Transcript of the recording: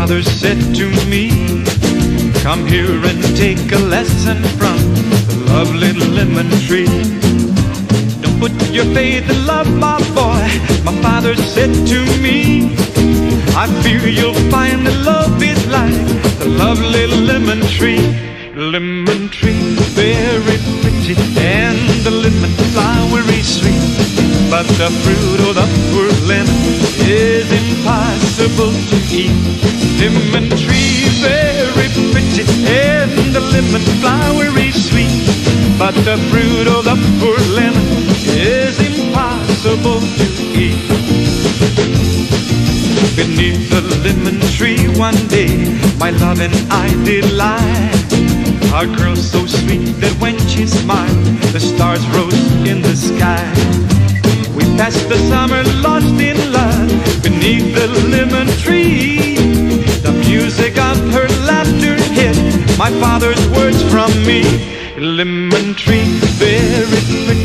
father said to me, come here and take a lesson from the lovely lemon tree. Don't put your faith in love, my boy, my father said to me. I fear you'll find that love is like the lovely lemon tree. Lemon tree, very pretty, and the lemon flowery sweet, but the fruit of the poor lemon is impossible to eat. Lemon tree, very pretty, and the lemon flowery sweet, but the fruit of the poor lemon is impossible to eat. Beneath the lemon tree one day, my love and I did lie. A girl so sweet that when she smiled, the stars rose in the sky. We passed the summer lost in love beneath the lemon tree. The music of her laughter hid my father's words from me. Lemon tree, very pretty,